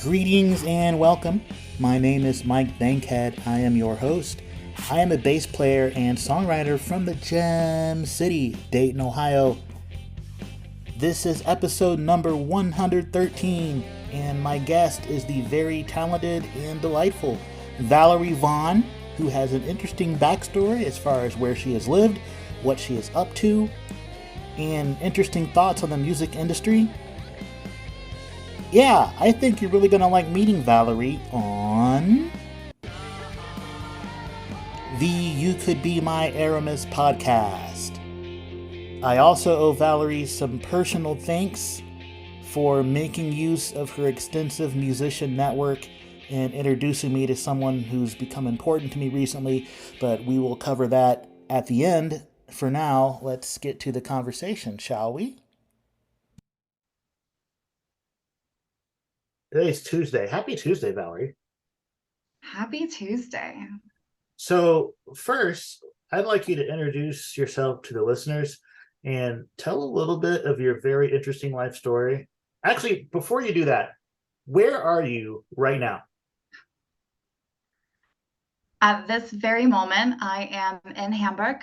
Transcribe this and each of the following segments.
Greetings and welcome. My name is Mike Bankhead. I am your host. I am a bass player and songwriter from the Gem City, Dayton, Ohio. This is episode number 113, and my guest is the very talented and delightful Valerie Vonn, who has an interesting backstory as far as where she has lived, what she is up to, and interesting thoughts on the music industry. Yeah, I think you're really going to like meeting Valerie on the You Could Be My Aramis podcast. I also owe Valerie some personal thanks for making use of her extensive musician network and introducing me to someone who's become important to me recently, but we will cover that at the end. For now, let's get to the conversation, shall we? Today's Tuesday. Happy Tuesday, Valerie. Happy Tuesday. So, first, I'd like you to introduce yourself to the listeners and tell a little bit of your very interesting life story. Actually, before you do that, where are you right now? At this very moment, I am in Hamburg,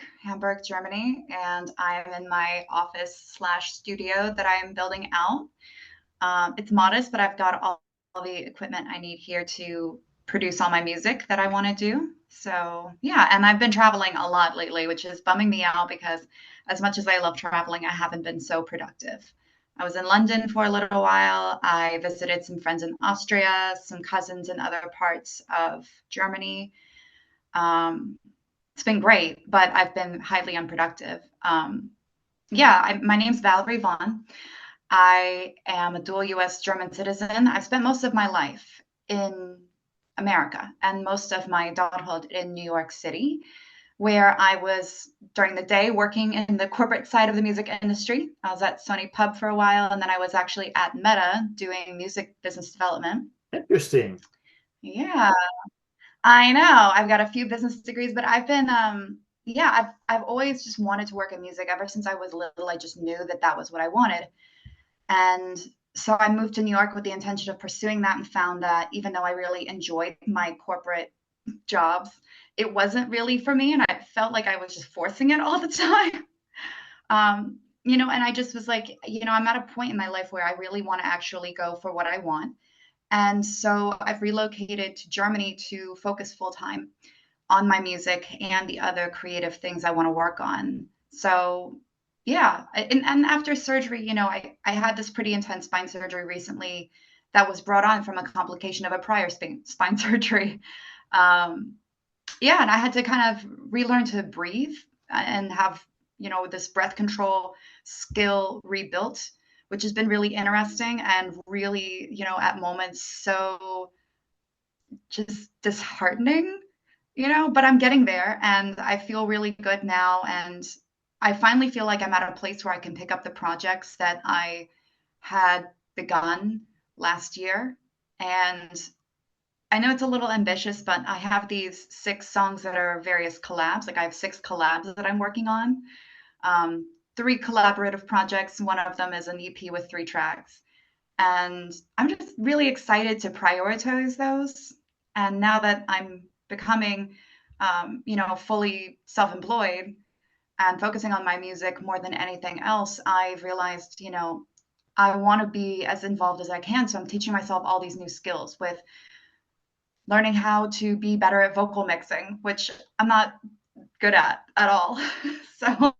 Germany, and I am in my office/studio that I am building out. It's modest, but I've got all the equipment I need here to produce all my music that I want to do. So, yeah, and I've been traveling a lot lately, which is bumming me out because as much as I love traveling, I haven't been so productive. I was in London for a little while. I visited some friends in Austria, some cousins in other parts of Germany. It's been great, but I've been highly unproductive. My name's Valerie Vonn. I am a dual US German citizen. I spent most of my life in America and most of my adulthood in New York City, where I was during the day working in the corporate side of the music industry. I was at Sony Pub for a while, and then I was actually at Meta doing music business development. Interesting. Yeah, I know. I've got a few business degrees, but I've been I've always just wanted to work in music ever since I was little. I just knew that that was what I wanted. And so I moved to New York with the intention of pursuing that and found that even though I really enjoyed my corporate jobs, it wasn't really for me. And I felt like I was just forcing it all the time. And I just was like, I'm at a point in my life where I really want to actually go for what I want. And so I've relocated to Germany to focus full time on my music and the other creative things I want to work on. So yeah, and after surgery, I had this pretty intense spine surgery recently that was brought on from a complication of a prior spine surgery. Um, yeah, and I had to kind of relearn to breathe and have, this breath control skill rebuilt, which has been really interesting and really, at moments so just disheartening, but I'm getting there and I feel really good now. And I finally feel like I'm at a place where I can pick up the projects that I had begun last year. And I know it's a little ambitious, but I have these 6 songs that are various collabs. Like I have 6 collabs that I'm working on. 3 collaborative projects. One of them is an EP with 3 tracks. And I'm just really excited to prioritize those. And now that I'm becoming, fully self-employed and focusing on my music more than anything else, I've realized, I want to be as involved as I can. So I'm teaching myself all these new skills with learning how to be better at vocal mixing, which I'm not good at all. So,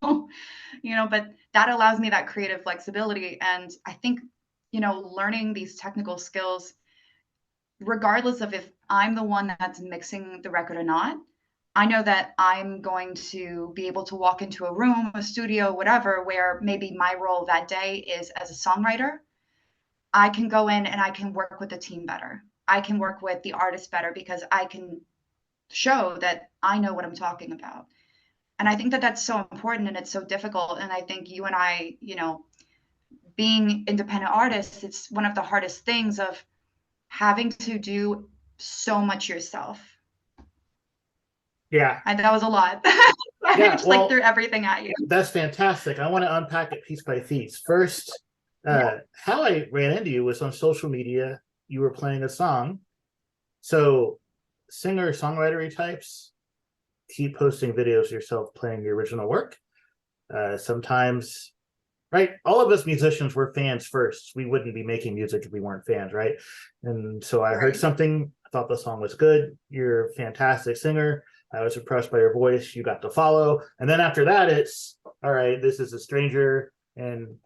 but that allows me that creative flexibility. And I think, learning these technical skills, regardless of if I'm the one that's mixing the record or not, I know that I'm going to be able to walk into a room, a studio, whatever, where maybe my role that day is as a songwriter. I can go in and I can work with the team better. I can work with the artist better because I can show that I know what I'm talking about. And I think that that's so important and it's so difficult. And I think you and I, being independent artists, it's one of the hardest things of having to do so much yourself. Yeah. And that was a lot. Yeah, just like threw everything at you. That's fantastic. I want to unpack it piece by piece. First, how I ran into you was on social media. you were playing a song. So singer songwriter types keep posting videos of yourself playing your original work. Sometimes, right? All of us musicians were fans first. We wouldn't be making music if we weren't fans, right? And so I heard Right. something, I thought the song was good. You're a fantastic singer. I was impressed by your voice. You got to follow. And then after that, it's all right, this is a stranger. And,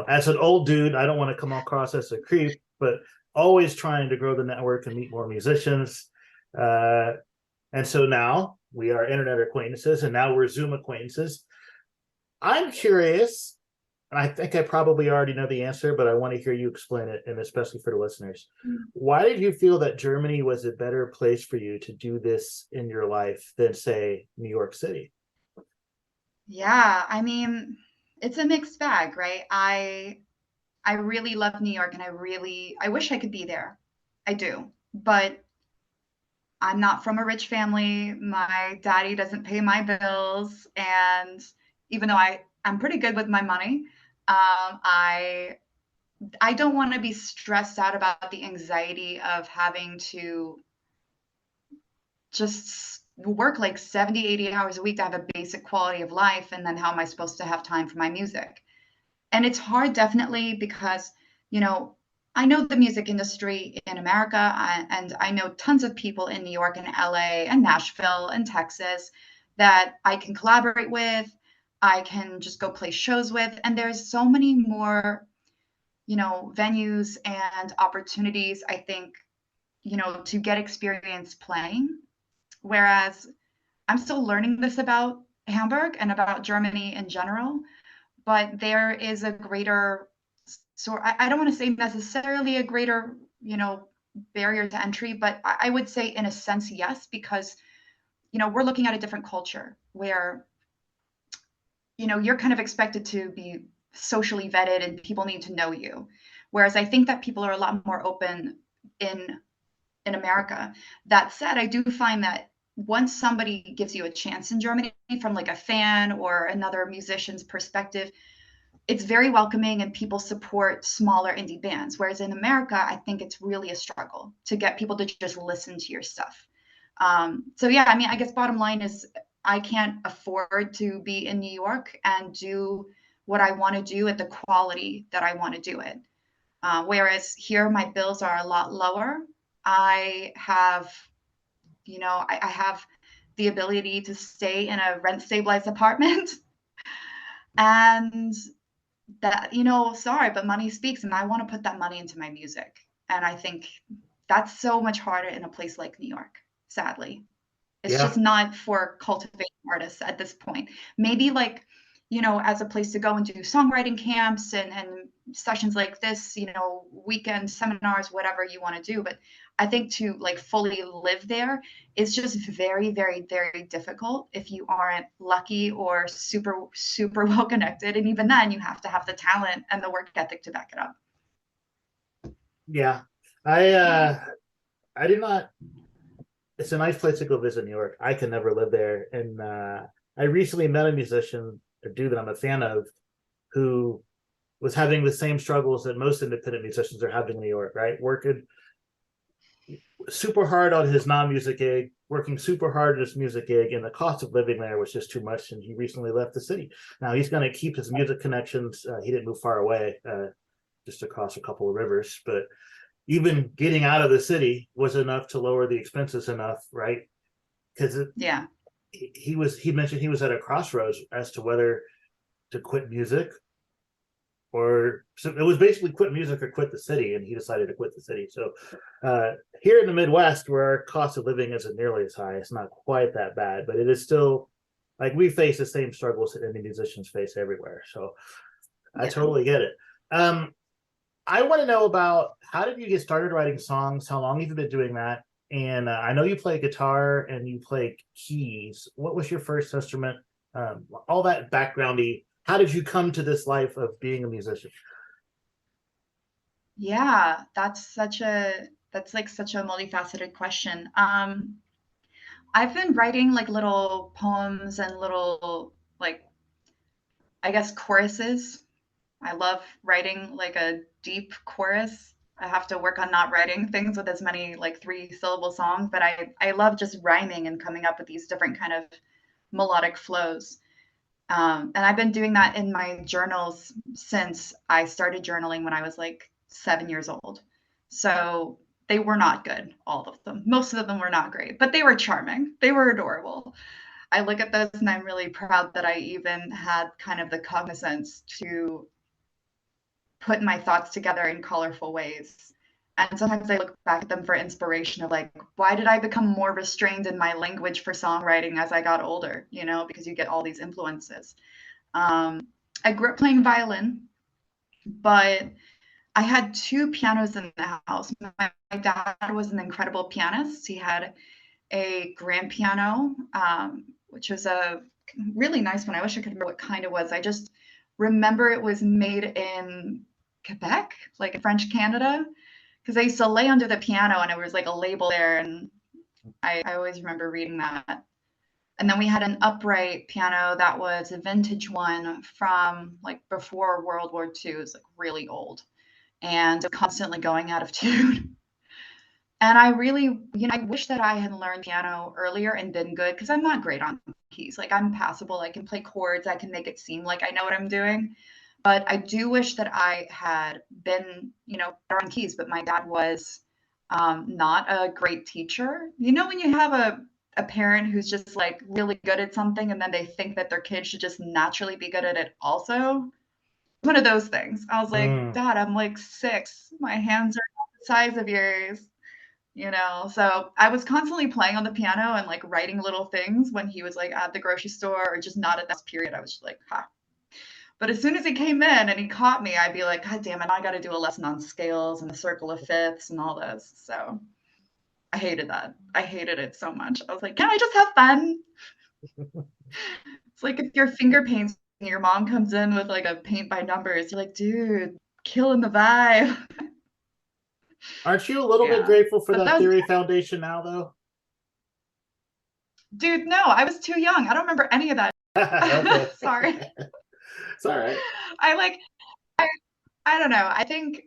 as an old dude, I don't want to come across as a creep, but always trying to grow the network and meet more musicians. Uh, and so now we are internet acquaintances and now we're Zoom acquaintances. I'm curious, and I think I probably already know the answer, but I want to hear you explain it, and especially for the listeners. Why did you feel that Germany was a better place for you to do this in your life than, say, New York City? Yeah, I mean, it's a mixed bag, right? I really love New York and I wish I could be there. I do. But I'm not from a rich family. My daddy doesn't pay my bills, and even though I'm pretty good with my money, I don't want to be stressed out about the anxiety of having to just work like 70, 80 hours a week to have a basic quality of life. And then how am I supposed to have time for my music? And it's hard, definitely, because, you know, I know the music industry in America, and I know tons of people in New York and LA and Nashville and Texas that I can collaborate with. I can just go play shows with. And there's so many more, venues and opportunities, I think, to get experience playing. Whereas I'm still learning this about Hamburg and about Germany in general, but there is a greater, so I don't want to say necessarily a greater, barrier to entry, but I would say in a sense, yes, because, we're looking at a different culture where, you're kind of expected to be socially vetted and people need to know you. Whereas I think that people are a lot more open in in America. That said, I do find that once somebody gives you a chance in Germany from like a fan or another musician's perspective, it's very welcoming and people support smaller indie bands. Whereas in America, I think it's really a struggle to get people to just listen to your stuff. So yeah, I mean, I guess bottom line is I can't afford to be in New York and do what I want to do at the quality that I want to do it. Whereas here, my bills are a lot lower. I have, I have the ability to stay in a rent stabilized apartment and that, sorry, but money speaks and I want to put that money into my music. And I think that's so much harder in a place like New York, sadly. It's just Yeah, not for cultivating artists at this point. Maybe like, as a place to go and do songwriting camps and sessions like this, weekend seminars, whatever you want to do. But I think to like fully live there is just very, very, very difficult if you aren't lucky or super, super well connected. And even then, you have to have the talent and the work ethic to back it up. yeah. I did not. It's a nice place to go visit New York. I can never live there, and I recently met a musician, a dude that I'm a fan of, who was having the same struggles that most independent musicians are having in New York. Right, working super hard on his non-music gig, working super hard at his music gig, and the cost of living there was just too much. And he recently left the city. Now he's going to keep his music connections. He didn't move far away, just across a couple of rivers, but even getting out of the city was enough to lower the expenses enough, right? Because Yeah. he mentioned he was at a crossroads as to whether to quit music or so it was basically quit music or quit the city, and he decided to quit the city. So here in the Midwest, where our cost of living isn't nearly as high, it's not quite that bad, but it is still like we face the same struggles that indie musicians face everywhere. So I Yeah. totally get it. Um, I want to know about how did you get started writing songs? How long have you been doing that? And I know you play guitar and you play keys. What was your first instrument? All that backgroundy. How did you come to this life of being a musician? Yeah, that's like such a multifaceted question. I've been writing like little poems and little like I guess choruses. I love writing like a deep chorus. I have to work on not writing things with as many like 3-syllable songs, but I love just rhyming and coming up with these different kind of melodic flows. And I've been doing that in my journals since I started journaling when I was like 7 years old. So they were not good, all of them. Most of them were not great, but they were charming. They were adorable. I look at those and I'm really proud that I even had kind of the cognizance to put my thoughts together in colorful ways. And sometimes I look back at them for inspiration of like, why did I become more restrained in my language for songwriting as I got older? You know, because you get all these influences. I grew up playing violin, but I had two pianos in the house. My dad was an incredible pianist. He had a grand piano, which was a really nice one. I wish I could remember what kind it was. I just remember it was made in Quebec, like in French Canada, because I used to lay under the piano and it was like a label there. And I always remember reading that. And then we had an upright piano that was a vintage one from like before World War II. It was like really old and constantly going out of tune. And I really, I wish that I had learned piano earlier and been good because I'm not great on keys. Like I'm passable. I can play chords. I can make it seem like I know what I'm doing. But I do wish that I had been, better on keys. But my dad was not a great teacher. You know, when you have a parent who's just like really good at something and then they think that their kid should just naturally be good at it also. One of those things. I was like, Mm. Dad, I'm like 6. My hands are the size of yours. So I was constantly playing on the piano and like writing little things when he was like at the grocery store or just not at that period. I was just like, ha. But as soon as he came in and he caught me, I'd be like, God damn it, I got to do a lesson on scales and the circle of fifths and all this. So I hated that. I hated it so much. I was like, can I just have fun? It's like if you're finger painting, your mom comes in with like a paint by numbers. You're like, dude, killing the vibe. Aren't you a little bit Yeah. grateful for But that that was, theory foundation now, though? dude, no, I was too young. I don't remember any of that. Okay. Sorry. It's all right. I like I I don't know. I think,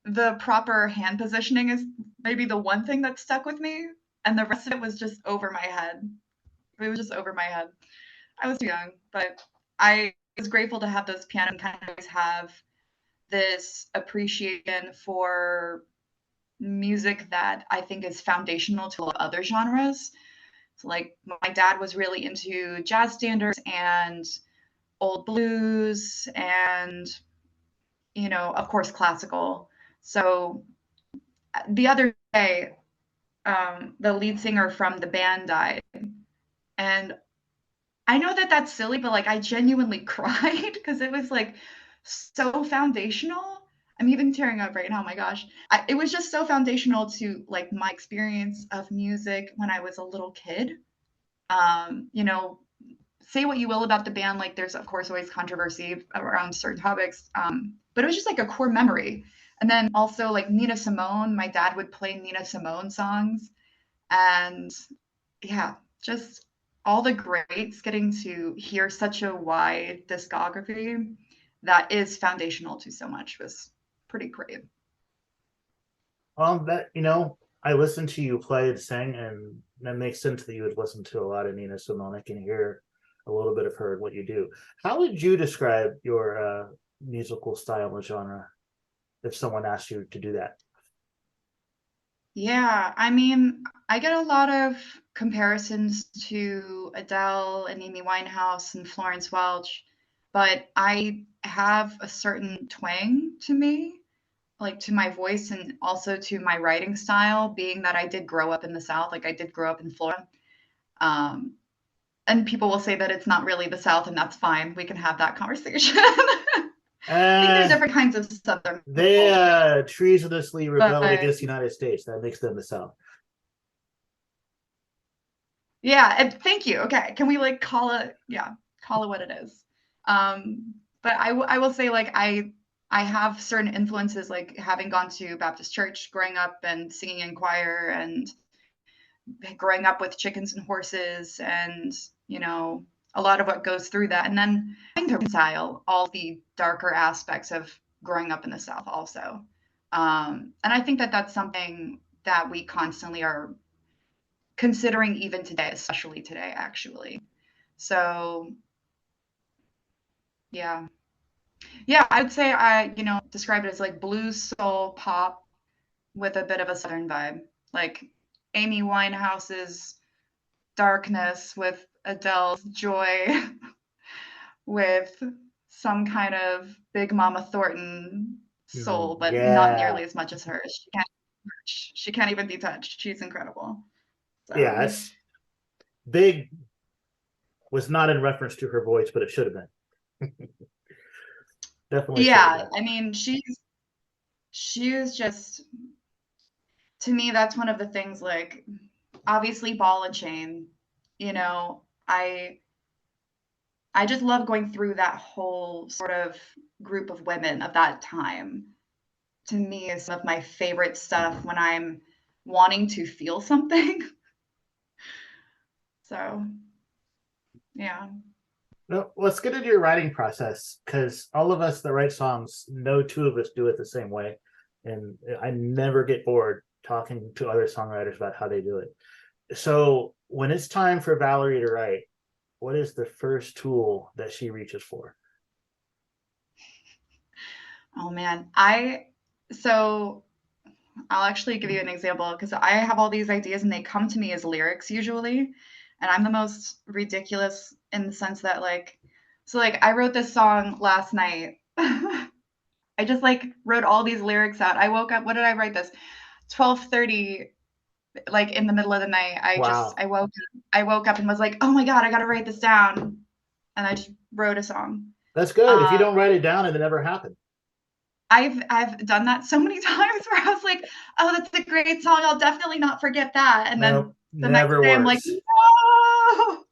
the proper hand positioning is maybe the one thing that stuck with me, and the rest of it was just over my head. It was just over my head. I was too young, but I was grateful to have those piano and kind of have this appreciation for music that I think is foundational to other genres. So like my dad was really into jazz standards and old blues and of course classical. So the other day the lead singer from the band died, and I know that that's silly, but like I genuinely cried because it was like so foundational. I'm even tearing up right now. Oh my gosh. It was just so foundational to like my experience of music when I was a little kid. Um, you know, say what you will about the band, like there's of course always controversy around certain topics, but it was just like a core memory. And then also like Nina Simone, my dad would play Nina Simone songs, and yeah, just all the greats getting to hear such a wide discography that is foundational to so much was pretty great. That I listened to you play and sing, and that makes sense that you would listen to a lot of Nina Simone. I can hear a little bit of her in what you do. How would you describe your musical style and genre if someone asked you to do that? Yeah, I mean, I get a lot of comparisons to Adele and Amy Winehouse and Florence Welch, but I have a certain twang to me, like to my voice and also to my writing style, being that I did grow up in the South, like I did grow up in Florida. Um, and people will say that it's not really the South, and that's fine. We can have that conversation. I think there's Uh, different kinds of Southern they culture, treasonously rebelled but against the United States. That makes them the South. yeah, and thank you. Okay, can we like call it what it is? But I will say like I have certain influences like having gone to Baptist church growing up and singing in choir and growing up with chickens and horses and you know a lot of what goes through that, and then trying to reconcile all the darker aspects of growing up in the South also. And I think that that's something that we constantly are considering even today, especially today, actually. So yeah. Yeah, I'd say describe it as like blues, soul, pop with a bit of a southern vibe. Like Amy Winehouse's darkness with Adele's joy with some kind of Big Mama Thornton soul, but not Yeah. nearly as much as hers. She can't even be touched. She's incredible. So Yeah, it's big was not in reference to her voice, but it should have been. Definitely should have yeah, been. I mean she is just, to me, that's one of the things, like, obviously ball and chain, you know, I just love going through that whole sort of group of women of that time. To me, is some of my favorite stuff when I'm wanting to feel something. So, yeah. No, let's get into your writing process because all of us that write songs, no two of us do it the same way. And I never get bored talking to other songwriters about how they do it. So when it's time for Valerie to write, what is the first tool that she reaches for? Oh man, so I'll actually give you an example because I have all these ideas and they come to me as lyrics usually. And I'm the most ridiculous in the sense that, like, so like I wrote this song last night. I just like wrote all these lyrics out. I woke up, what did I write this? 12:30, like in the middle of the night. Wow, I woke up and was like, "Oh my God, I got to write this down." And I just wrote a song. that's good. If you Um, don't write it down, it never happened. I've done that so many times where I was like, "Oh, that's a great song. I'll definitely not forget that." And then No, the next never day I'm like, works. "No."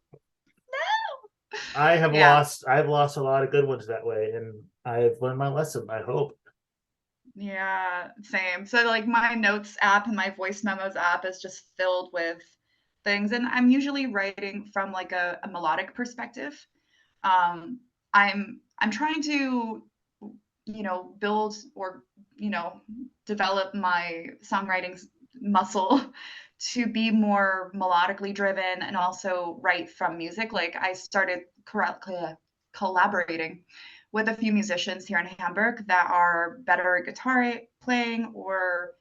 Yeah. I've lost a lot of good ones that way, and I've learned my lesson, I hope. Yeah, same. So like my notes app and my voice memos app is just filled with things, and I'm usually writing from like a melodic perspective. Um, I'm trying to, build or, develop my songwriting muscle to be more melodically driven and also write from music. Like I started collaborating with a few musicians here in Hamburg that are better at guitar playing or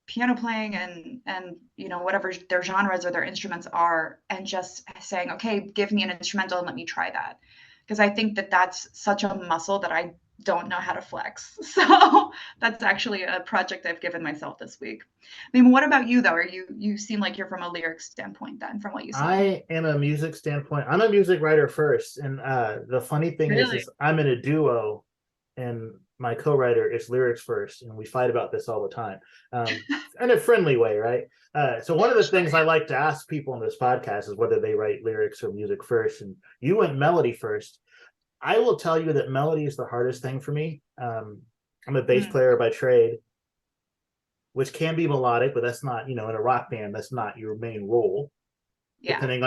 piano playing, and whatever their genres or their instruments are, and just saying, okay, give me an instrumental and let me try that, because I think that that's such a muscle that I don't know how to flex. So that's actually a project I've given myself this week. I mean, what about you though? Are you seem like you're from a lyrics standpoint then, from what you said? I am a music standpoint. I'm a music writer first, and the funny thing Really? is I'm in a duo, and my co-writer is lyrics first, and we fight about this all the time, in a friendly way, right? So one of the Sure. things I like to ask people on this podcast is whether they write lyrics or music first. And you went melody first. I will tell you that melody is the hardest thing for me. I'm a bass Mm, player by trade, which can be melodic, but that's not, in a rock band, that's not your main role yeah. depending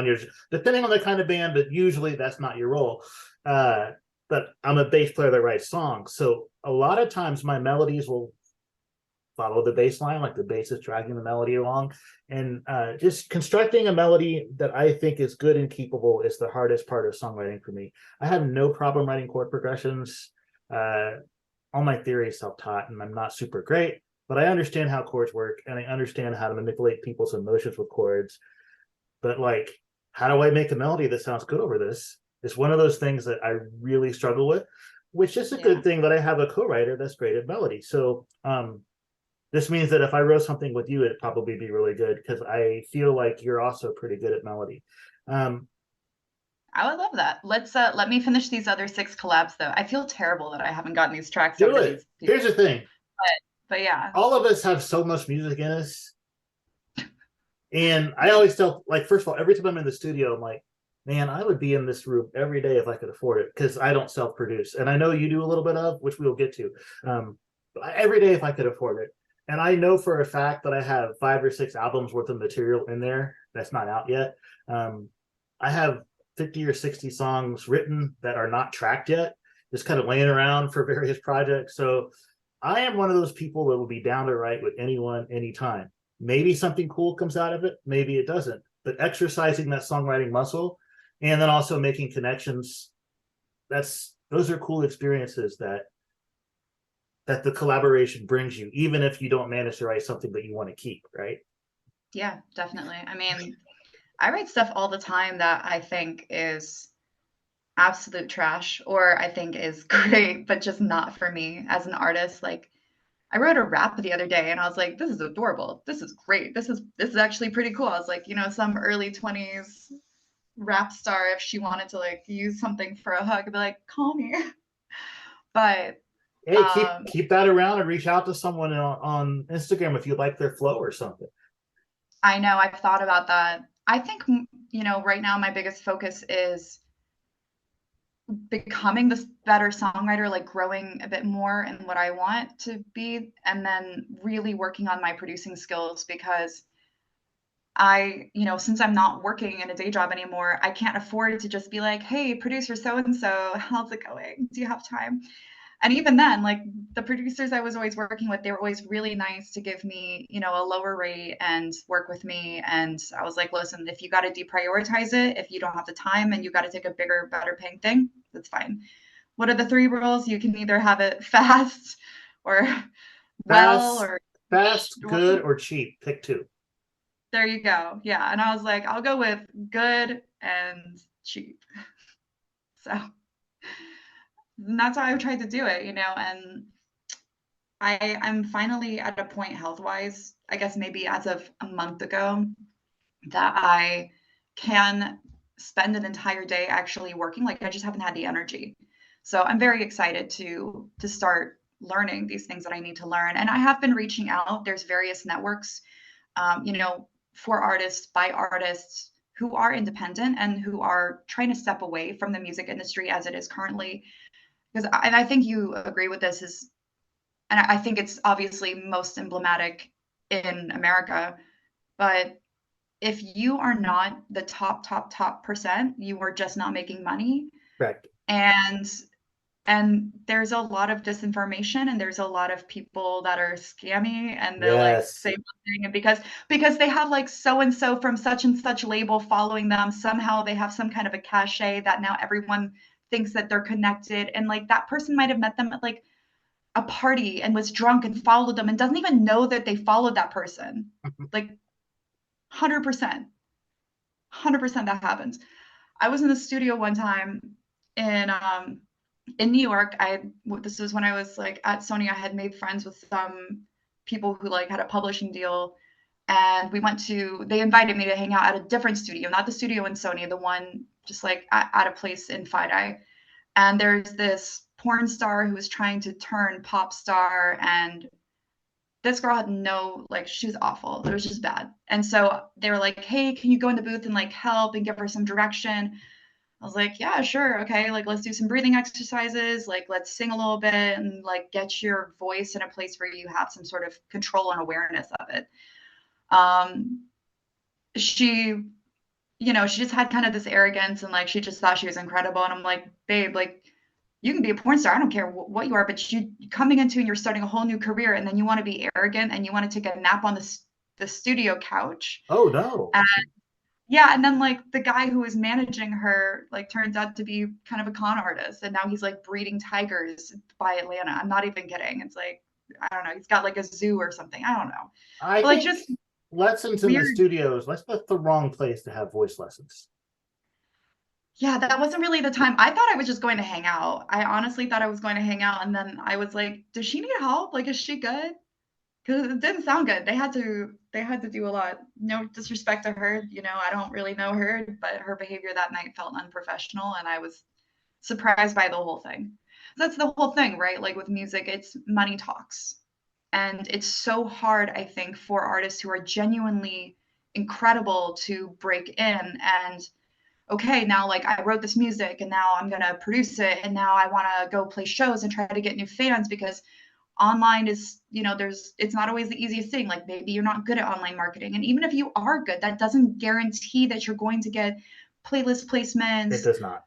on the kind of band, but usually that's not your role. Uh, but I'm a bass player that writes songs, so a lot of times my melodies will follow the bass line, like the bass is dragging the melody along, and just constructing a melody that I think is good and keepable is the hardest part of songwriting for me. I have no problem writing chord progressions. Uh, all my theory is self-taught, and I'm not super great, but I understand how chords work, and I understand how to manipulate people's emotions with chords. But like, how do I make a melody that sounds good over this? It's one of those things that I really struggle with, which is a Yeah. good thing that I have a co-writer that's great at melody. So this means that if I wrote something with you, it'd probably be really good because I feel like you're also pretty good at melody. Um, I would love that. Let me finish these other 6 collabs though. I feel terrible that I haven't gotten these tracks over do to it. these people. Here's the thing: But yeah. all of us have so much music in us. And I always tell, like, first of all, every time I'm in the studio, I'm like, man, I would be in this room every day if I could afford it because I don't self produce. And I know you do a little bit of, which we will get to. Every day if I could afford it. And I know for a fact that I have 5 or 6 albums worth of material in there that's not out yet. I have 50 or 60 songs written that are not tracked yet. just kind of laying around for various projects. So I am one of those people that will be down to write with anyone, anytime. Maybe something cool comes out of it, maybe it doesn't. But exercising that songwriting muscle and then also making connections, those are cool experiences that the collaboration brings you, even if you don't manage to write something that you want to keep, right? Yeah, definitely. I mean, I write stuff all the time that I think is absolute trash or I think is great, but just not for me as an artist. Like I wrote a rap the other day and I was like, this is adorable. This is great. This is actually pretty cool. I was like, some early 20s rap star, if she wanted to like use something for a hook, I'd be like, call me. But Hey, keep that around and reach out to someone on Instagram if you like their flow or something. I know I've thought about that. I think, right now my biggest focus is becoming this better songwriter, like growing a bit more in what I want to be, and then really working on my producing skills because since I'm not working in a day job anymore, I can't afford to just be like, hey, producer so and so, how's it going? Do you have time? And even then, like the producers I was always working with, they were always really nice to give me, a lower rate and work with me. And I was like, listen, if you got to deprioritize it, if you don't have the time and you got to take a bigger, better paying thing, that's fine. What are the three rules? You can either have it fast or well Fast, or good, or cheap. Pick two. there you go. Yeah. And I was like, I'll go with good and cheap. So and that's how I tried to do it, and I'm finally at a point health wise, I guess maybe as of a month ago, that I can spend an entire day actually working. Like I just haven't had the energy. So I'm very excited to start learning these things that I need to learn. And I have been reaching out. There's various networks, for artists, by artists who are independent and who are trying to step away from the music industry as it is currently. Because and I think you agree with this is, and I think it's obviously most emblematic in America, but if you are not the top percent, you are just not making money. Correct. And there's a lot of disinformation and there's a lot of people that are scammy and they'll like Yes. say one thing and because they have like so and so from such and such label following them, somehow they have some kind of a cachet that now everyone thinks that they're connected. And like that person might have met them at like a party and was drunk and followed them and doesn't even know that they followed that person. Like 100%. 100% that happens. I was in the studio one time in New York. This was when I was like at Sony. I had made friends with some people who like had a publishing deal, and they invited me to hang out at a different studio, not the studio in Sony, the one just like at a place in Fidei. And there's this porn star who was trying to turn pop star, and this girl had like she was awful. It was just bad. And so they were like, hey, can you go in the booth and like help and give her some direction? I was like, yeah, sure. Okay. Like, let's do some breathing exercises. Like, let's sing a little bit and like get your voice in a place where you have some sort of control and awareness of it. Um, she, she just had kind of this arrogance and like she just thought she was incredible. And I'm like, babe, like, you can be a porn star. I don't care what you are, but you coming into and you're starting a whole new career, and then you want to be arrogant and you want to take a nap on the studio couch. Oh no. And yeah, and then like the guy who was managing her like turns out to be kind of a con artist, and now he's like breeding tigers by Atlanta. I'm not even kidding. It's like I don't know. He's got like a zoo or something. I don't know. I But like think just lessons in the weird. studios, that's the wrong place to have voice lessons. Yeah, that wasn't really the time. I thought I was just going to hang out. I honestly thought I was going to hang out, and then I was like, does she need help? Like, is she good? Because it didn't sound good. They had to do a lot. No disrespect to her, I don't really know her, but her behavior that night felt unprofessional, and I was surprised by the whole thing. That's the whole thing, right? Like with music, it's money talks. And it's so hard, I think, for artists who are genuinely incredible to break in and okay, now like I wrote this music and now I'm gonna produce it and now I wanna go play shows and try to get new fans because online is, it's not always the easiest thing. Like maybe you're not good at online marketing. And even if you are good, that doesn't guarantee that you're going to get playlist It placements. does not.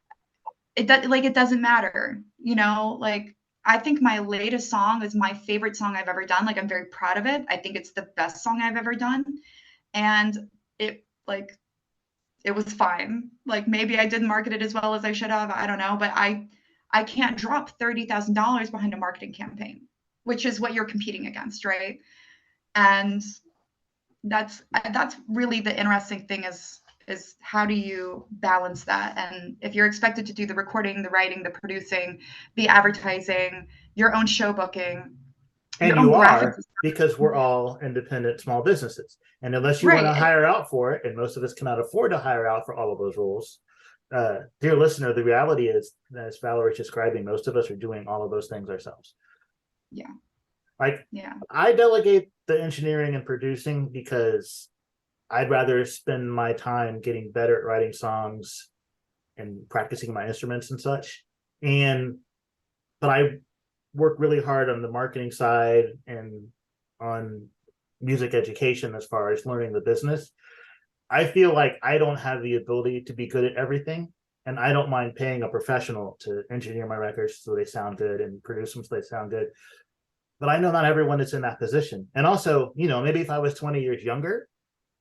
It doesn't matter. like I think my latest song is my favorite song I've ever done. Like I'm very proud of it. I think it's the best song I've ever done. And it like it was fine. Like maybe I didn't market it as well as I should have. I don't know, but I can't drop $30,000 behind a marketing campaign, which is what you're competing against, right? And that's really the interesting thing is how do you balance that? And if you're expected to do the recording, the writing, the producing, the advertising, your own show booking, And your own you graphic are, because we're design, all independent small businesses. And unless you want to right? hire out for it, and most of us cannot afford to hire out for all of those roles, dear listener, the reality is, as Valerie's describing, most of us are doing all of those things ourselves. Yeah, Like, yeah. I delegate the engineering and producing because I'd rather spend my time getting better at writing songs and practicing my instruments and such. And but I work really hard on the marketing side and on music education as far as learning the business. I feel like I don't have the ability to be good at everything. And I don't mind paying a professional to engineer my records so they sound good and produce them so they sound good. But I know not everyone is in that position. And also, maybe if I was 20 years younger,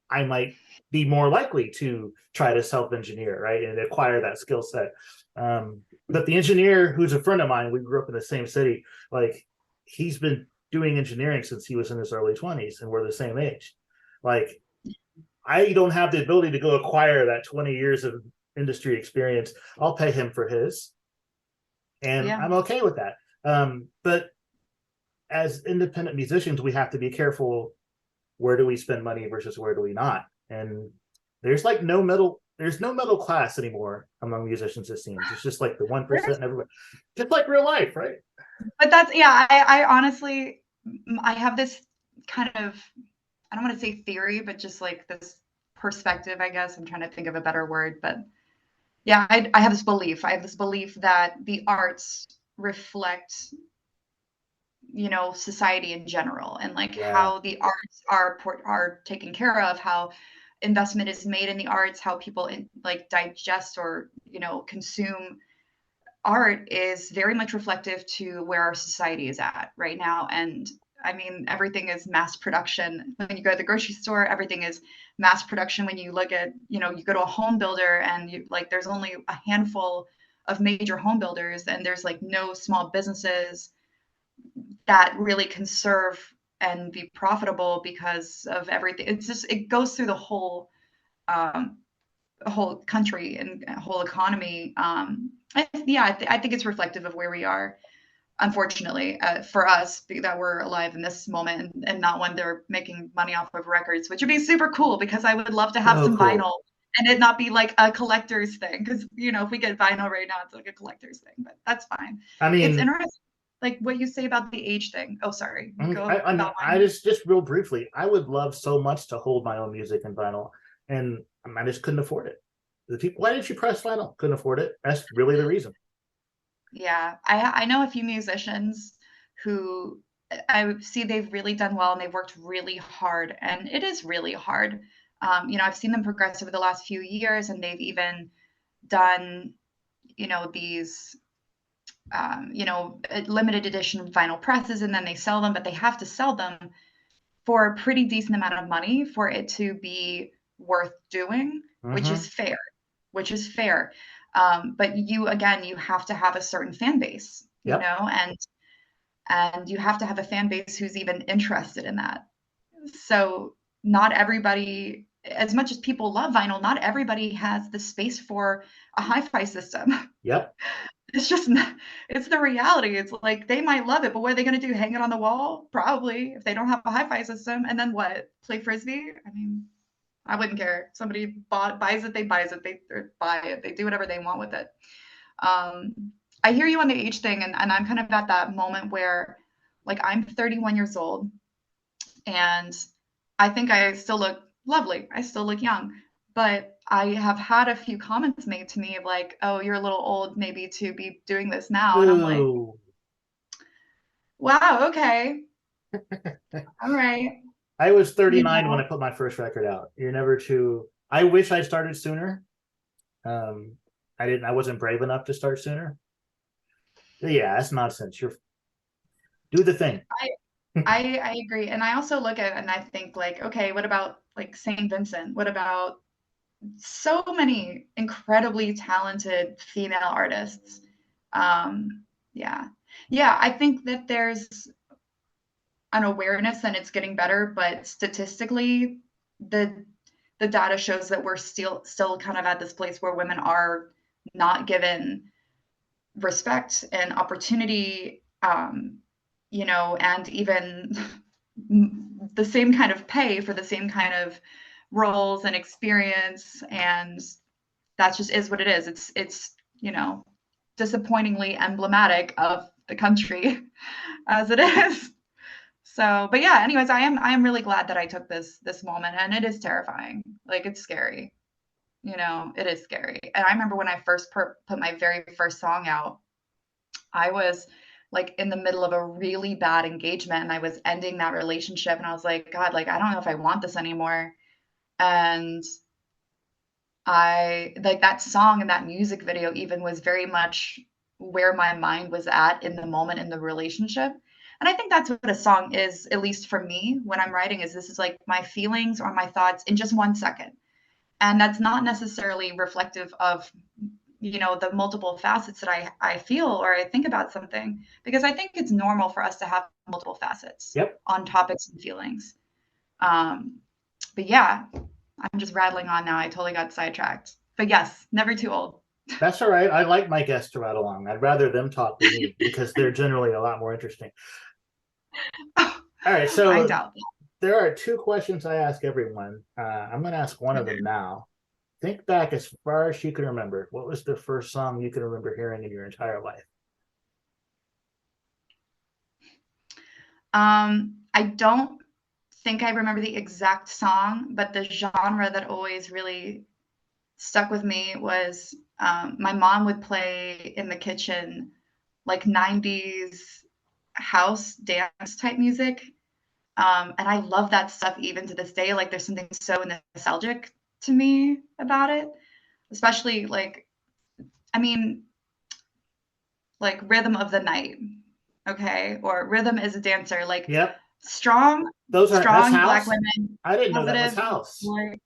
I might be more likely to try to self-engineer, right, and acquire that skill set. But the engineer who's a friend of mine, we grew up in the same city, like he's been doing engineering since he was in his early 20s, and we're the same age. Like, I don't have the ability to go acquire that 20 years of industry experience. I'll pay him for his, and Yeah. I'm okay with that. But as independent musicians, we have to be careful, where do we spend money versus where do we not? And there's no middle class anymore among musicians, it seems. It's just like the 1% and everybody, just like real life, right? But that's, yeah, I honestly, I have this kind of, I don't want to say theory, but just like this perspective, I guess. I'm trying to think of a better word, but yeah, I have this belief. I have this belief that the arts reflect, society in general, and like Yeah. how the arts are taken care of, how investment is made in the arts, how people like digest or, consume art is very much reflective to where our society is at right now. And I mean, everything is mass production. When you go to the grocery store, everything is mass production. When you look at, you go to a home builder and there's only a handful of major home builders, and there's like no small businesses that really can serve and be profitable because of everything. It's just, it goes through um, the whole country and whole economy. I think it's reflective of where we are, unfortunately, for us, that we're alive in this moment, and not when they're making money off of records, which would be super cool because I would love to have So some cool. vinyl and it not be like a collector's thing. Because, if we get vinyl right now, it's like a collector's thing, but that's fine. I It's mean, interesting, like what you say about the age thing. Oh, sorry, you go I mean, about I mine. just real briefly, I would love so much to hold my own music in vinyl, and I just couldn't afford it. The people, why didn't you press vinyl? Couldn't afford it. That's really the reason. Yeah, I know a few musicians who I see they've really done well and they've worked really hard, and it is really hard. I've seen them progress over the last few years, and they've even done, these, limited edition vinyl presses, and then they sell them, but they have to sell them for a pretty decent amount of money for it to be worth doing, which Mm-hmm. is fair, which is fair. But again, you have to have a certain fan base, Yep. and you have to have a fan base who's even interested in that. So not everybody, as much as people love vinyl, not everybody has the space for a hi-fi system. Yep. It's just, it's the reality. It's like they might love it, but what are they going to do? Hang it on the wall? Probably, if they don't have a hi-fi system. And then what? Play frisbee? I mean, I wouldn't care. Somebody buys it, they buys it, they buy it, they do whatever they want with it. I hear you on the age thing, and I'm kind of at that moment where, like, I'm 31 years old, and I think I still look lovely. I still look young, but I have had a few comments made to me of like, "Oh, you're a little old, maybe to be doing this now," and I'm like, Ooh. "Wow, okay, all right." I was You 39 when I know, put my first record out. You're never too. I wish I started sooner. Um, I didn't. I wasn't brave enough to start sooner. Yeah, that's nonsense. You're do the thing. I I agree, and I also look at it and I think like, okay, what about like Saint Vincent? What about so many incredibly talented female artists? Um, yeah, yeah, I think that there's an awareness and it's getting better, but statistically, the the data shows that we're still kind of at this place where women are not given respect and opportunity, and even the same kind of pay for the same kind of roles and experience, and that just is what it is. It's disappointingly emblematic of the country as it is. So, but yeah, anyways, I am really glad that I took this moment, and it is terrifying. Like, it's scary. It is scary. And I remember when I first put my very first song out, I was like in the middle of a really bad engagement and I was ending that relationship and I was like, God, like I don't know if I want this anymore. And I like that song and that music video even was very much where my mind was at in the moment in the relationship. And I think that's what a song is, at least for me, when I'm writing, is this is like my feelings or my thoughts in just 1 second. And that's not necessarily reflective of the multiple facets that I feel or I think about something, because I think it's normal for us to have multiple facets Yep, on topics and feelings. Um, but yeah, I'm just rattling on now. I totally got sidetracked. But yes, never too old. that's all right. I like my guests to rattle along. I'd rather them talk than me because they're generally a lot more interesting. All right, I so doubt there are two questions I ask everyone. I'm going to ask one of them now. Think back as far as you can remember. What was the first song you can remember hearing in your entire life? that. I don't think I remember the exact song, but the genre that always really stuck with me was my mom would play in the kitchen like 90s house dance type music. And I love that stuff even to this day. Like there's something so nostalgic to me about it, especially like, I mean, like Rhythm of the Night, okay? Or Rhythm is a Dancer, like Yep, strong, that's strong Black house. women, I didn't know that was positive. house. Like,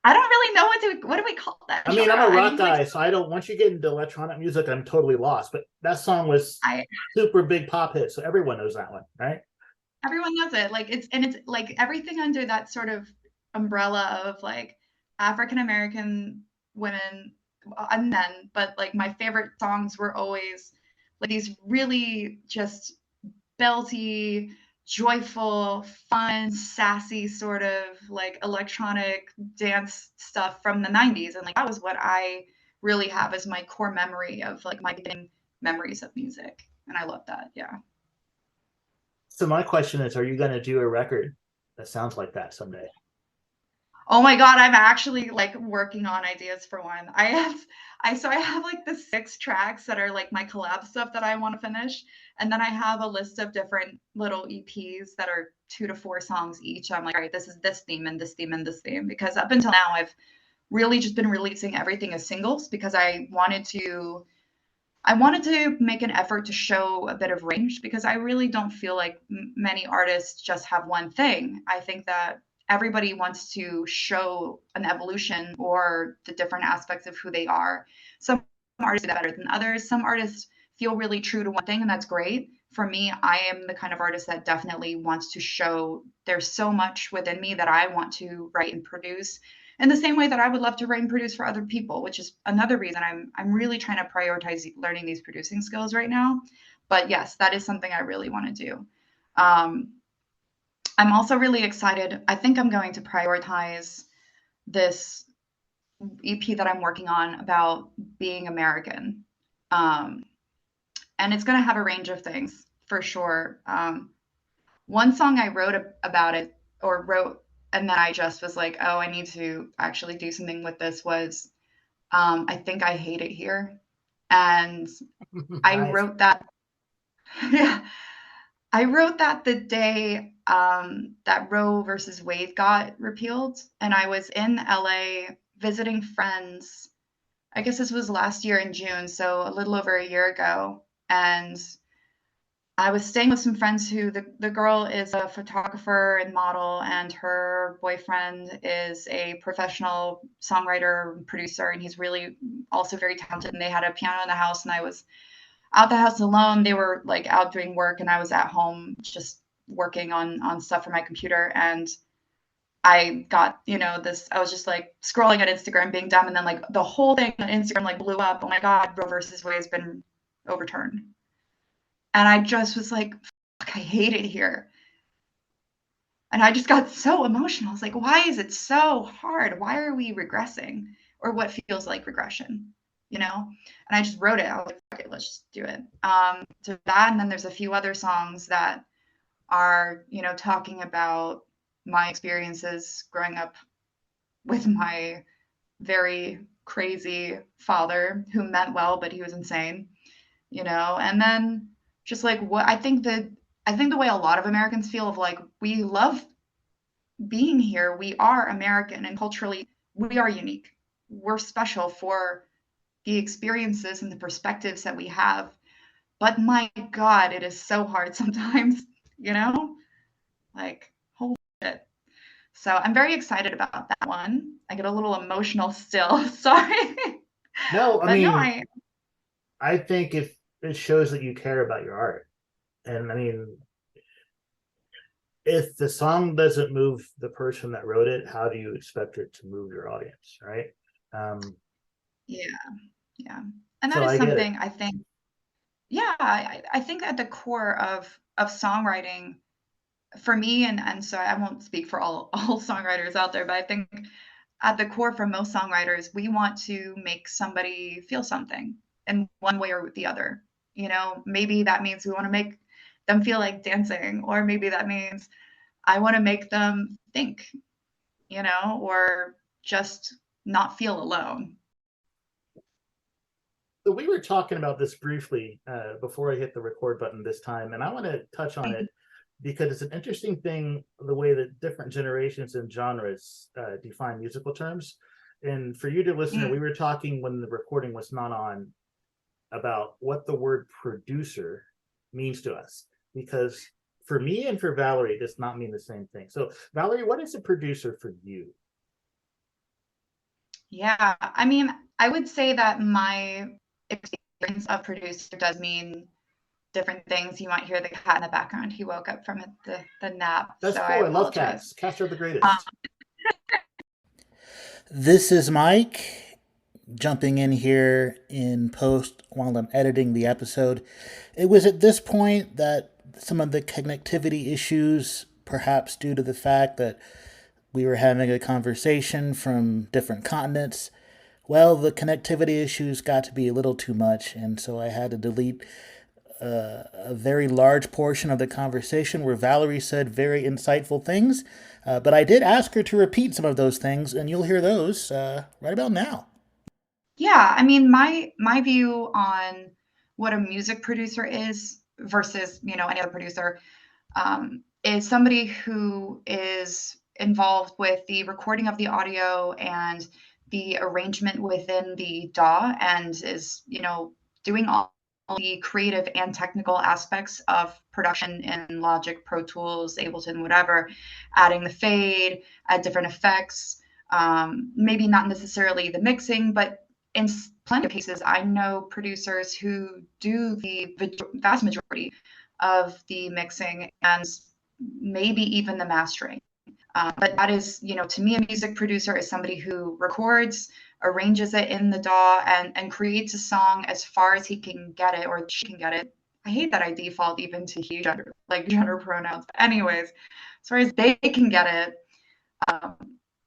I don't really know what do we call that I mean, I'm genre? a I rock think like guy, so I don't. Once you get into electronic music, I'm totally lost. But that song was I super big pop hit, so everyone knows that one, right? everyone knows it. Like it's like everything under that sort of umbrella of like African American women and men. But like my favorite songs were always like these really just belty, joyful, fun, sassy sort of like electronic dance stuff from the 90s. And like that was what I really have as my core memory of like my beginning memories of music. And I love that. Yeah. So my question is, are you going to do a record that sounds like that someday? Oh my God, I'm actually like working on ideas for one. I have like the 6 tracks that are like my collab stuff that I want to finish. And then I have a list of different little EPs that are 2 to 4 songs each. I'm like, all right, this is this theme and this theme and this theme. Because up until now, I've really just been releasing everything as singles because I wanted to make an effort to show a bit of range because I really don't feel like many artists just have one thing. I think that everybody wants to show an evolution or the different aspects of who they are. Some artists do that better than others. Some artists feel really true to one thing, and that's great. For me, I am the kind of artist that definitely wants to show there's so much within me that I want to write and produce in the same way that I would love to write and produce for other people, which is another reason I'm really trying to prioritize learning these producing skills right now. But yes, that is something I really want to do. Um, I'm also really excited. I think I'm going to prioritize this EP that I'm working on about being American. Um, and it's going to have a range of things for sure. One song I wrote about it or wrote and then I just was like, oh, I need to actually do something with this was I think I hate it here. And I Nice. wrote that, yeah, I wrote that the day that Roe versus Wade got repealed. And I was in LA visiting friends. I guess this was last year in June, so a little over a year ago. And I was staying with some friends who the girl is a photographer and model, and her boyfriend is a professional songwriter and producer, and he's really also very talented. And they had a piano in the house, and I was out the house alone. They were like out doing work, and I was at home just working on stuff for my computer. And I got, this, I was just like scrolling at Instagram being dumb, and then like the whole thing on Instagram like blew up. Oh my God, Roe versus Wade has been overturned. And I just was like, fuck, I hate it here. And I just got so emotional. I was like, why is it so hard? Why are we regressing, or what feels like regression? And I just wrote it. I was like, okay, let's just do it. So that, and then there's a few other songs that are, talking about my experiences growing up with my very crazy father who meant well, but he was insane, and then just like what I think the way a lot of Americans feel of like, we love being here. We are American, and culturally we are unique. We're special for the experiences and the perspectives that we have. But my God, it is so hard sometimes, you know? Like, holy shit. So I'm very excited about that one. I get a little emotional still. Sorry. No, I But no, mean, I think if it shows that you care about your art. And I mean, if the song doesn't move the person that wrote it, how do you expect it to move your audience, right? Um, yeah, yeah. And that so is I get it. something I think, yeah, I think at the core of songwriting for me, and so I won't speak for all songwriters out there, but I think at the core for most songwriters, we want to make somebody feel something in one way or the other. Maybe that means we want to make them feel like dancing, or maybe that means I want to make them think, or just not feel alone. So we were talking about this briefly before I hit the record button this time, and I want to touch on it because it's an interesting thing the way that different generations and genres define musical terms. And for you, dear listener, we Mm. were talking when the recording was not on about what the word producer means to us, because for me and for Valerie, it does not mean the same thing. So, Valerie, what is a producer for you? Yeah, I mean, I would say that my experience of producer does mean different things. You might hear the cat in the background. He woke up from the nap, That's so I cool. I love apologize. cats. Cats are the Um, greatest. This is Mike jumping in here in post while I'm editing the episode. It was at this point that some of the connectivity issues, perhaps due to the fact that we were having a conversation from different continents, well, the connectivity issues got to be a little too much, and so I had to delete a very large portion of the conversation where Valerie said very insightful things. But I did ask her to repeat some of those things, and you'll hear those right about now. yeah, I mean, my view on what a music producer is versus any other producer is somebody who is involved with the recording of the audio and the arrangement within the DAW, and is doing all the creative and technical aspects of production in Logic, Pro Tools, Ableton, whatever, adding the fade, add different effects, maybe not necessarily the mixing, but in plenty of cases, I know producers who do the vast majority of the mixing and maybe even the mastering. But that is, to me, a music producer is somebody who records, arranges it in the DAW, and creates a song as far as he can get it, or she can get it. I hate that I default even to he, gender, like gender pronouns. But anyways, as far as they can get it, um,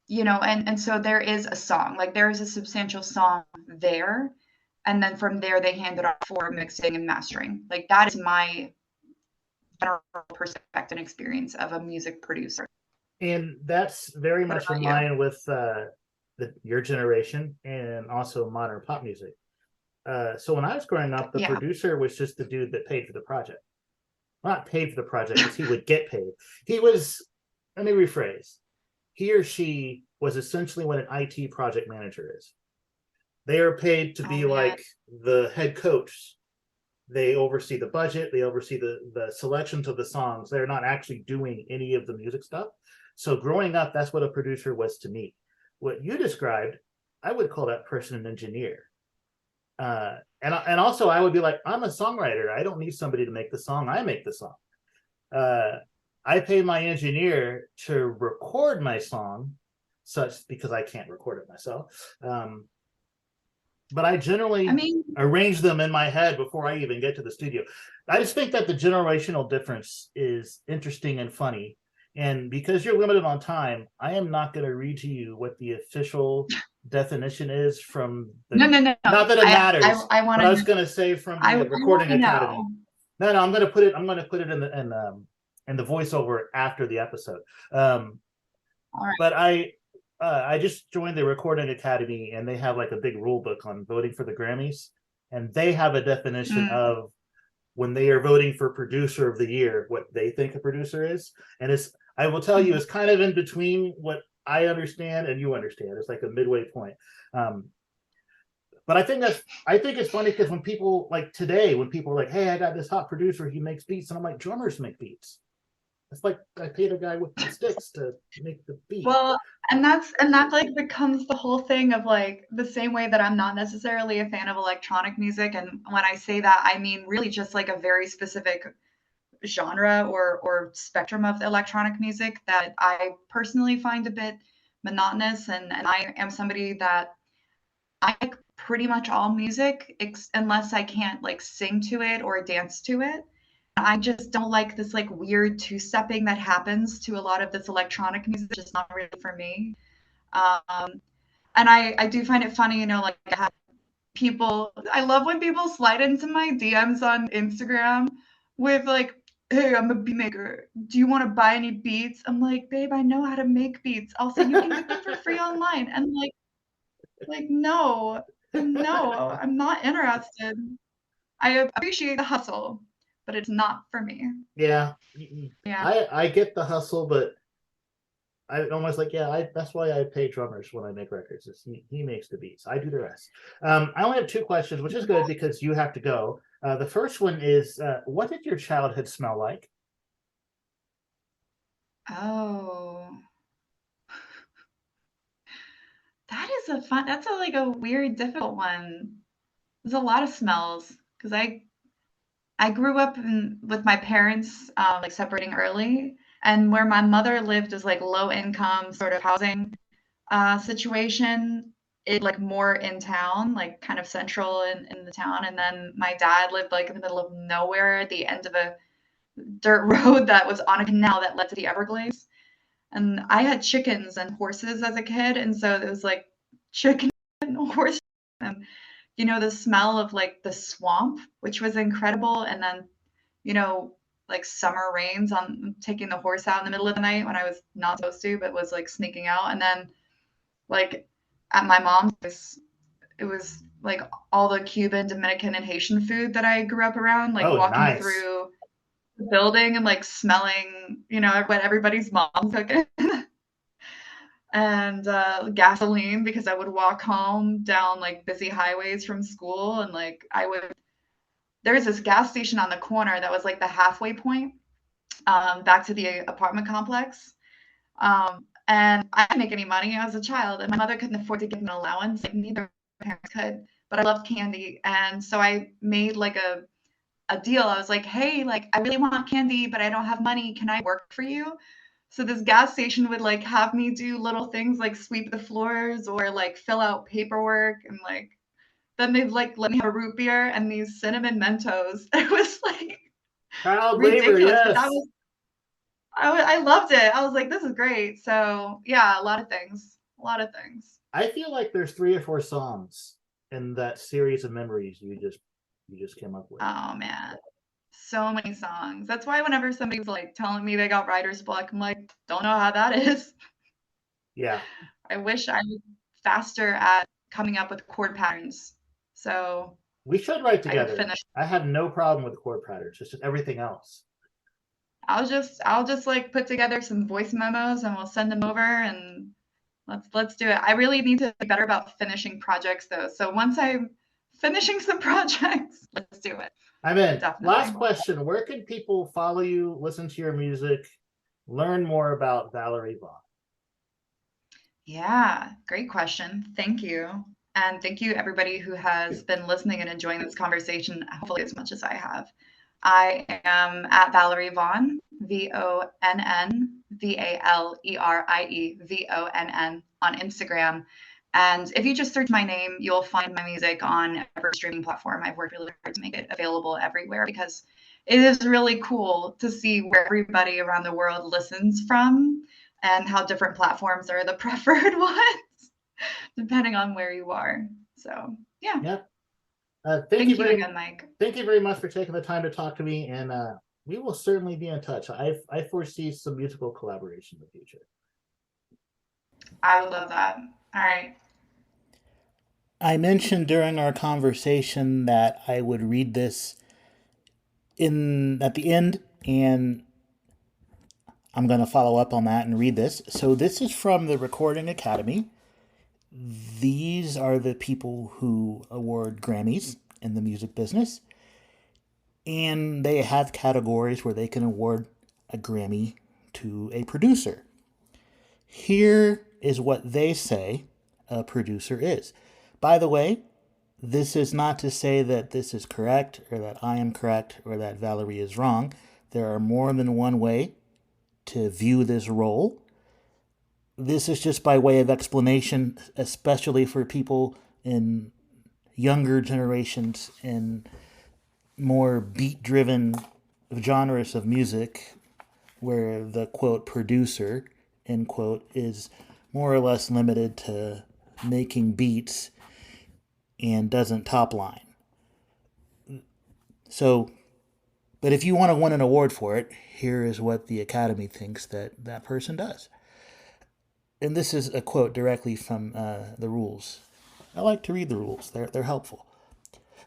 and so there is a song, like there is a substantial song there. And then from there, they hand it off for mixing and mastering. Like that is my general perspective and experience of a music producer. And that's very What much in about you? line with your generation and also modern pop music. So when I was growing up, the Yeah. producer was just the dude that paid for the project. Well, not paid for the project because he would get paid. He was, let me rephrase, he or she was essentially what an IT project manager is. They are paid to be Oh yeah. like the head coach, They oversee the budget, they oversee the selections of the songs. They're not actually doing any of the music stuff. So growing up, that's what a producer was to me. What you described, I would call that person an engineer. And also I would be like, I'm a songwriter. I don't need somebody to make the song. I make the song. Uh, I pay my engineer to record my song, such because I can't record it myself. But I I generally mean, arrange them in my head before I even get to the studio. I just think that the generational difference is interesting and funny. And because you're limited on time, I am not going to read to you what the official definition is from no, the. no, no, Not no. that it matters, I want but to I know. was going to say from I the want Recording to Academy. know. No, I'm going to put it. I'm going to put it in the voiceover after the episode. Um, All right. but I just joined the Recording Academy, and they have like a big rule book on voting for the Grammys, and they have a definition Mm, of when they are voting for producer of the year, what they think a producer is, and it's I will tell you, mhm. it's kind of in between what I understand and you understand. It's like a midway point. Um, but I think it's funny because when people like today, when people are like, "Hey, I got this hot producer, he makes beats," and I'm like, "Drummers make beats." It's like I paid a guy with the sticks to make the beat. Well, and that like becomes the whole thing of like the same way that I'm not necessarily a fan of electronic music, and when I say that, I mean really just like a very specific genre or spectrum of electronic music that I personally find a bit monotonous, and I am somebody that I like pretty much all music unless I can't like sing to it or dance to it. I just don't like this like weird two-stepping that happens to a lot of this electronic music. It's just not really for me. Um, and I do find it funny, like I have people. I love when people slide into my DMs on Instagram with like, "Hey, I'm a beat maker. Do you want to buy any beats?" I'm like, "Babe, I know how to make beats. Also, you can get them for free online." And like no, no, I'm not interested. I appreciate the hustle, but it's not for me. Yeah, Yeah. I get the hustle, but I almost like, yeah, that's why I pay drummers when I make records. He makes the beats. I do the rest. I only have two questions, which is good because you have to go. The first one is, what did your childhood smell like? Oh, that's like a weird, difficult one. There's a lot of smells because I grew up with my parents like separating early, and where my mother lived is like low income sort of housing situation. It like more in town, like kind of central in the town, and then my dad lived like in the middle of nowhere at the end of a dirt road that was on a canal that led to the Everglades. And I had chickens and horses as a kid, and so it was like chicken and horse, and the smell of like the swamp, which was incredible, and then you know like summer rains on taking the horse out in the middle of the night when I was not supposed to, but was like sneaking out, and then like at my mom's, it was like all the Cuban, Dominican, and Haitian food that I grew up around, like Oh, walking nice. through the building and like smelling, what everybody's mom's cooking. And gasoline because I would walk home down like busy highways from school, and like there was this gas station on the corner that was like the halfway point back to the apartment complex. And I didn't make any money. I was a child, and my mother couldn't afford to give me an allowance. Like neither parents could, but I loved candy, and so I made like a deal. I was like, hey, like I really want candy, but I don't have money. Can I work for you? So this gas station would like have me do little things like sweep the floors or like fill out paperwork, and like then they'd like let me have a root beer and these cinnamon Mentos. It was like Child labor, ridiculous, but yes. I loved it. I was like, this is great. So yeah, a lot of things, a lot of things. I feel like there's three or four songs in that series of memories you just came up with. Oh man, so many songs. That's why whenever somebody's like telling me they got writer's block, I'm like, don't know how that is. Yeah, I wish I was faster at coming up with chord patterns. So we should write I could together. finish. I have no problem with chord patterns. It's just everything else. I'll just like put together some voice memos and we'll send them over, and let's do it. I really need to be better about finishing projects though. So once I finishing some projects. Let's do it. I'm in. Definitely. Last question. Where can people follow you, listen to your music, learn more about Valerie Vonn? Yeah, great question. Thank you. And thank you, everybody who has been listening and enjoying this conversation, hopefully as much as I have. I am at Valerie Vonn, VonnValerie on Instagram. And if you just search my name, you'll find my music on every streaming platform. I've worked really hard to make it available everywhere because it is really cool to see where everybody around the world listens from and how different platforms are the preferred ones, depending on where you are. So, yeah. Yep. Thank you again, Mike. Thank you very much for taking the time to talk to me, and we will certainly be in touch. I foresee some musical collaboration in the future. I would love that. All right. I mentioned during our conversation that I would read this at the end, and I'm going to follow up on that and read this. So this is from the Recording Academy. These are the people who award Grammys in the music business. And they have categories where they can award a Grammy to a producer. Here is what they say a producer is. By the way, this is not to say that this is correct or that I am correct or that Valerie is wrong. There are more than one way to view this role. This is just by way of explanation, especially for people in younger generations and more beat-driven genres of music, where the quote producer end quote is more or less limited to making beats and doesn't top line. So, but if you want to win an award for it, here is what the Academy thinks that person does. And this is a quote directly from the rules. I like to read the rules. They're helpful.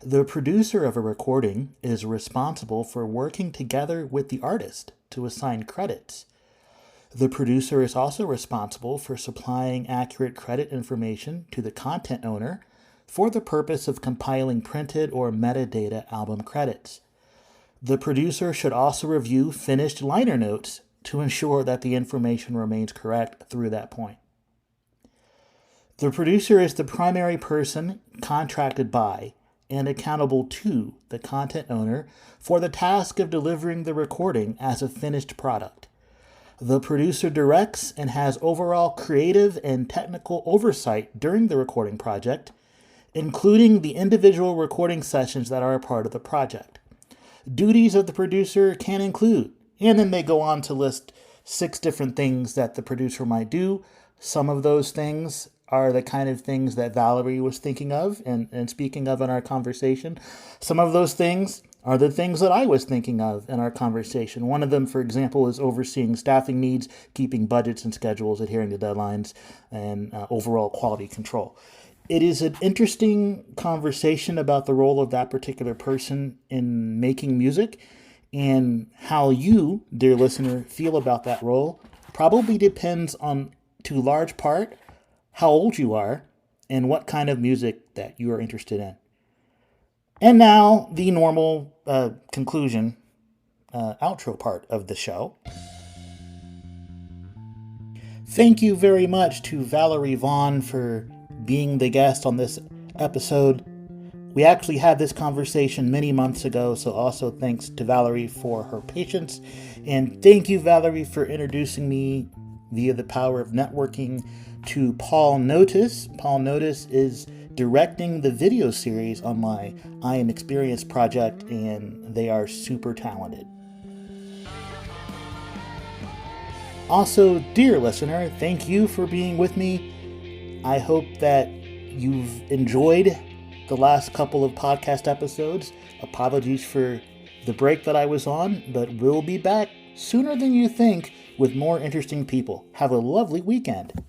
The producer of a recording is responsible for working together with the artist to assign credits. The producer is also responsible for supplying accurate credit information to the content owner for the purpose of compiling printed or metadata album credits. The producer should also review finished liner notes to ensure that the information remains correct through that point. The producer is the primary person contracted by and accountable to the content owner for the task of delivering the recording as a finished product. The producer directs and has overall creative and technical oversight during the recording project, including the individual recording sessions that are a part of the project. Duties of the producer can include, and then they go on to list 6 different things that the producer might do. Some of those things are the kind of things that Valerie was thinking of and speaking of in our conversation. Some of those things are the things that I was thinking of in our conversation. One of them, for example, is overseeing staffing needs, keeping budgets and schedules, adhering to deadlines, and overall quality control. It is an interesting conversation about the role of that particular person in making music, and how you, dear listener, feel about that role probably depends on, to large part, how old you are and what kind of music that you are interested in. And now the normal conclusion, outro part of the show. Thank you very much to Valerie Vonn for being the guest on this episode. We actually had this conversation many months ago, so also thanks to Valerie for her patience. And thank you, Valerie, for introducing me via the power of networking to Paul Notice. Paul Notice is directing the video series on my I Am Experienced project, and they are super talented. Also, dear listener, thank you for being with me. I hope that you've enjoyed the last couple of podcast episodes. Apologies for the break that I was on, but we'll be back sooner than you think with more interesting people. Have a lovely weekend.